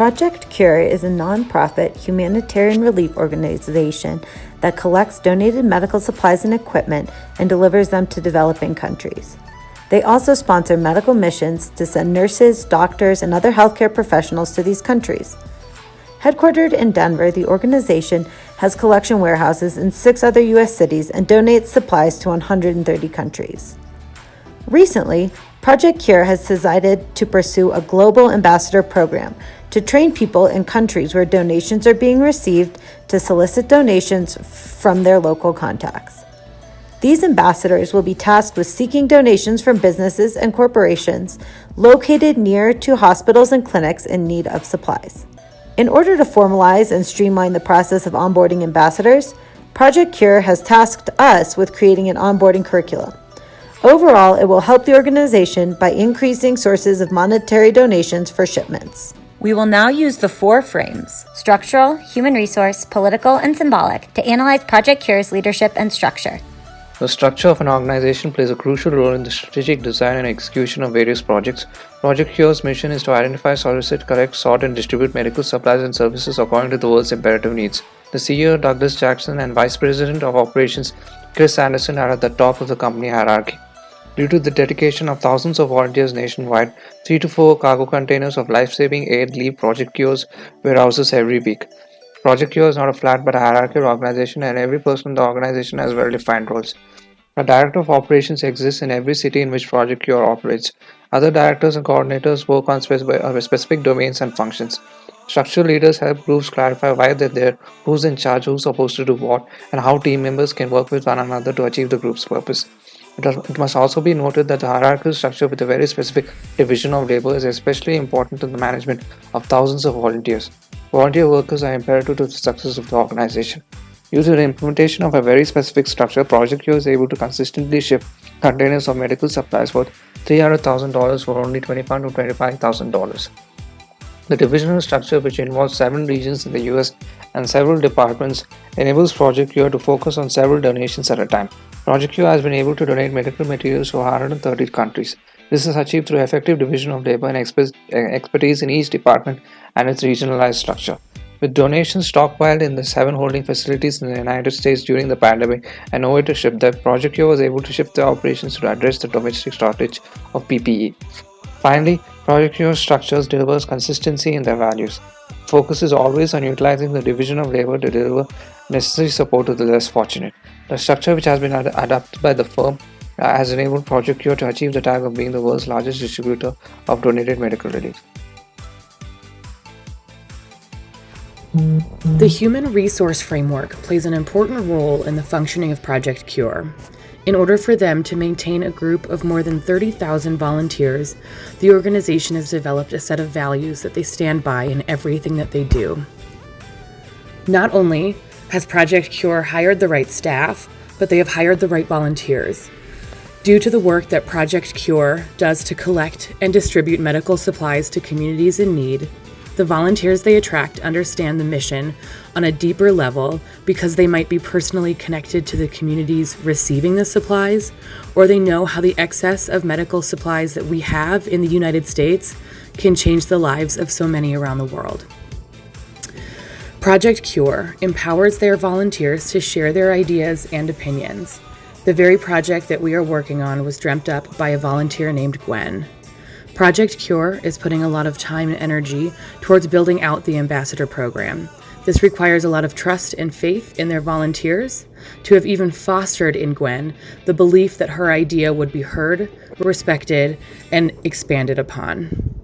Project C.U.R.E is a nonprofit humanitarian relief organization that collects donated medical supplies and equipment and delivers them to developing countries. They also sponsor medical missions to send nurses, doctors, and other healthcare professionals to these countries. Headquartered in Denver, the organization has collection warehouses in 6 other U.S. cities and donates supplies to 130 countries. Recently, Project C.U.R.E has decided to pursue a global ambassador program to train people in countries where donations are being received to solicit donations from their local contacts. These ambassadors will be tasked with seeking donations from businesses and corporations located near to hospitals and clinics in need of supplies. In order to formalize and streamline the process of onboarding ambassadors, Project C.U.R.E has tasked us with creating an onboarding curriculum. Overall, it will help the organization by increasing sources of monetary donations for shipments. We will now use the 4 frames: structural, human resource, political, and symbolic, to analyze Project C.U.R.E's leadership and structure. The structure of an organization plays a crucial role in the strategic design and execution of various projects. Project C.U.R.E's mission is to identify, solicit, collect, sort, and distribute medical supplies and services according to the world's imperative needs. The CEO, Douglas Jackson, and Vice President of Operations, Chris Anderson, are at the top of the company hierarchy. Due to the dedication of thousands of volunteers nationwide, 3 to 4 cargo containers of life-saving aid leave Project C.U.R.E's warehouses every week. Project C.U.R.E is not a flat but a hierarchical organization, and every person in the organization has well-defined roles. A director of operations exists in every city in which Project C.U.R.E operates. Other directors and coordinators work on specific domains and functions. Structural leaders help groups clarify why they're there, who's in charge, who's supposed to do what, and how team members can work with one another to achieve the group's purpose. It must also be noted that the hierarchical structure with a very specific division of labor is especially important in the management of thousands of volunteers. Volunteer workers are imperative to the success of the organization. Due to the implementation of a very specific structure, Project C.U.R.E is able to consistently ship containers of medical supplies worth $300,000 for only $25,000 to $25,000. The divisional structure, which involves 7 regions in the US and several departments, enables Project C.U.R.E to focus on several donations at a time. Project C.U.R.E has been able to donate medical materials to 130 countries. This is achieved through effective division of labor and expertise in each department and its regionalized structure. With donations stockpiled in the 7 holding facilities in the United States during the pandemic and nowhere to ship them, Project C.U.R.E was able to shift their operations to address the domestic shortage of PPE. Finally, Project C.U.R.E structures delivers consistency in their values. Focus is always on utilizing the division of labor to deliver necessary support to the less fortunate. The structure, which has been adopted by the firm, has enabled Project C.U.R.E to achieve the tag of being the world's largest distributor of donated medical relief. The human resource framework plays an important role in the functioning of Project C.U.R.E. In order for them to maintain a group of more than 30,000 volunteers, the organization has developed a set of values that they stand by in everything that they do. Not only has Project C.U.R.E hired the right staff, but they have hired the right volunteers. Due to the work that Project C.U.R.E does to collect and distribute medical supplies to communities in need, the volunteers they attract understand the mission on a deeper level because they might be personally connected to the communities receiving the supplies, or they know how the excess of medical supplies that we have in the United States can change the lives of so many around the world. Project C.U.R.E empowers their volunteers to share their ideas and opinions. The very project that we are working on was dreamt up by a volunteer named Gwen. Project C.U.R.E is putting a lot of time and energy towards building out the ambassador program. This requires a lot of trust and faith in their volunteers to have even fostered in Gwen the belief that her idea would be heard, respected, and expanded upon.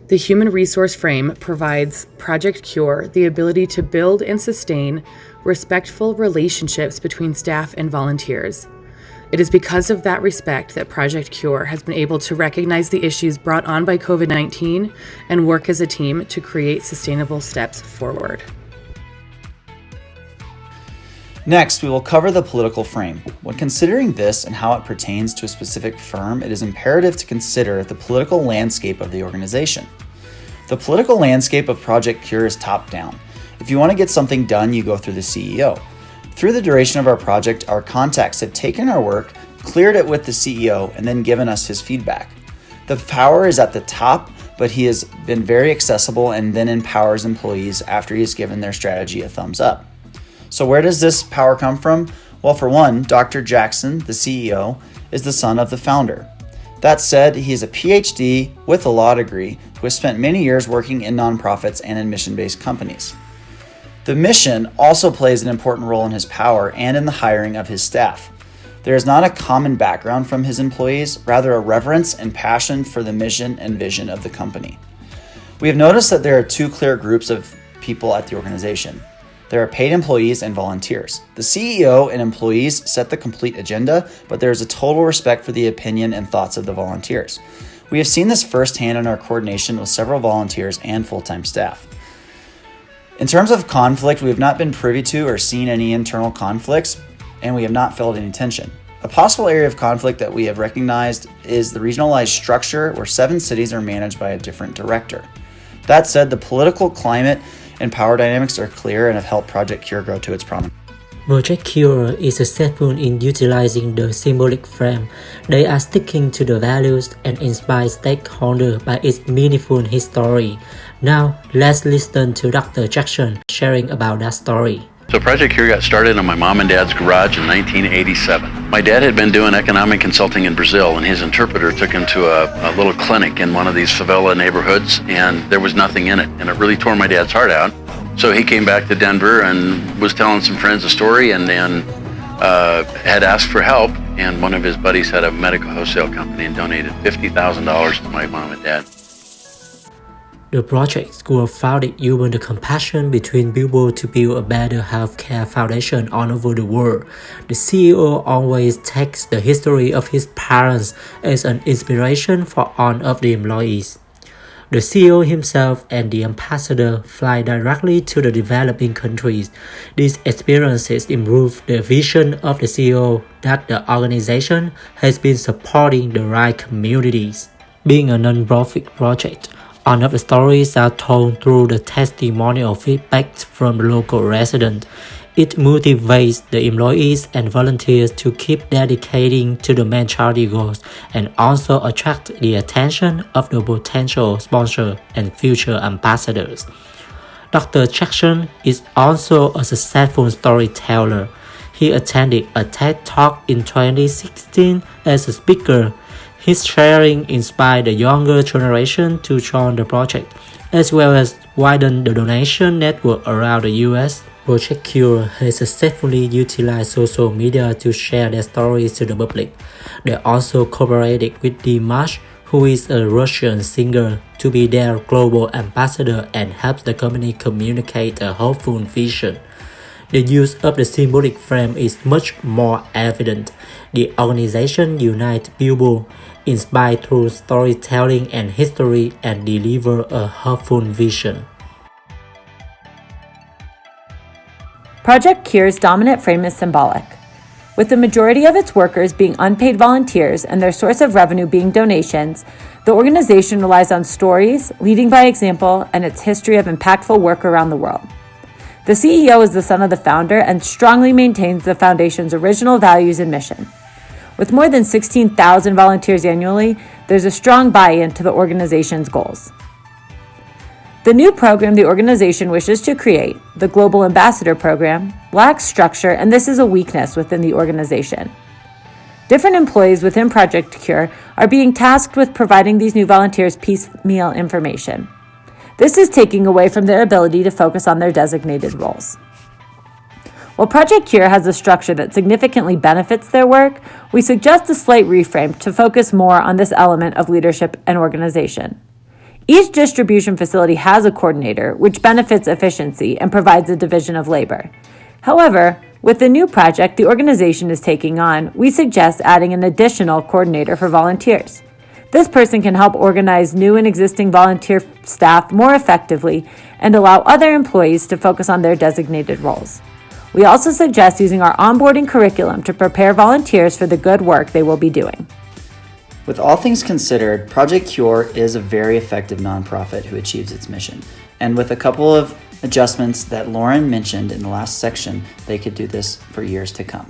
The human resource frame provides Project C.U.R.E the ability to build and sustain respectful relationships between staff and volunteers. It is because of that respect that Project C.U.R.E has been able to recognize the issues brought on by COVID-19 and work as a team to create sustainable steps forward. Next, we will cover the political frame. When considering this and how it pertains to a specific firm, it is imperative to consider the political landscape of the organization. The political landscape of Project C.U.R.E is top-down. If you want to get something done, you go through the CEO. Through the duration of our project, our contacts have taken our work, cleared it with the CEO, and then given us his feedback. The power is at the top, but he has been very accessible and then empowers employees after he has given their strategy a thumbs up. So where does this power come from? Well, for one, Dr. Jackson, the CEO, is the son of the founder. That said, he is a PhD with a law degree who has spent many years working in nonprofits and in mission-based companies. The mission also plays an important role in his power and in the hiring of his staff. There is not a common background from his employees, rather a reverence and passion for the mission and vision of the company. We have noticed that there are two clear groups of people at the organization. There are paid employees and volunteers. The CEO and employees set the complete agenda, but there is a total respect for the opinion and thoughts of the volunteers. We have seen this firsthand in our coordination with several volunteers and full-time staff. In terms of conflict, we have not been privy to or seen any internal conflicts, and we have not felt any tension. A possible area of conflict that we have recognized is the regionalized structure where 7 cities are managed by a different director. That said, the political climate and power dynamics are clear and have helped Project C.U.R.E grow to its prominence. Project C.U.R.E is successful in utilizing the symbolic frame. They are sticking to the values and inspire stakeholders by its meaningful history. Now, let's listen to Dr. Jackson sharing about that story. So Project C.U.R.E got started in my mom and dad's garage in 1987. My dad had been doing economic consulting in Brazil, and his interpreter took him to a little clinic in one of these favela neighborhoods, and there was nothing in it, and it really tore my dad's heart out. So he came back to Denver and was telling some friends a story, and then had asked for help, and one of his buddies had a medical wholesale company and donated $50,000 to my mom and dad. The projects were founded using the compassion between people to build a better healthcare foundation all over the world. The CEO always takes the history of his parents as an inspiration for all of the employees. The CEO himself and the ambassador fly directly to the developing countries. These experiences improve the vision of the CEO that the organization has been supporting the right communities. Being a non-profit project, all of the stories are told through the testimonial feedback from the local residents. It motivates the employees and volunteers to keep dedicating to the main charity goals and also attract the attention of the potential sponsors and future ambassadors. Dr. Jackson is also a successful storyteller. He attended a TED Talk in 2016 as a speaker. His sharing inspired the younger generation to join the project, as well as widen the donation network around the US. Project C.U.R.E has successfully utilized social media to share their stories to the public. They also cooperated with Dimash, who is a Russian singer, to be their global ambassador and helps the company communicate a hopeful vision. The use of the symbolic frame is much more evident. The organization unites people, inspired through storytelling and history, and deliver a hopeful vision. Project C.U.R.E's dominant frame is symbolic. With the majority of its workers being unpaid volunteers and their source of revenue being donations, the organization relies on stories, leading by example, and its history of impactful work around the world. The CEO is the son of the founder and strongly maintains the foundation's original values and mission. With more than 16,000 volunteers annually, there's a strong buy-in to the organization's goals. The new program the organization wishes to create, the Global Ambassador Program, lacks structure, and this is a weakness within the organization. Different employees within Project C.U.R.E are being tasked with providing these new volunteers piecemeal information. This is taking away from their ability to focus on their designated roles. While Project C.U.R.E has a structure that significantly benefits their work, we suggest a slight reframe to focus more on this element of leadership and organization. Each distribution facility has a coordinator, which benefits efficiency and provides a division of labor. However, with the new project the organization is taking on, we suggest adding an additional coordinator for volunteers. This person can help organize new and existing volunteer staff more effectively and allow other employees to focus on their designated roles. We also suggest using our onboarding curriculum to prepare volunteers for the good work they will be doing. With all things considered, Project C.U.R.E is a very effective nonprofit who achieves its mission. And with a couple of adjustments that Lauren mentioned in the last section, they could do this for years to come.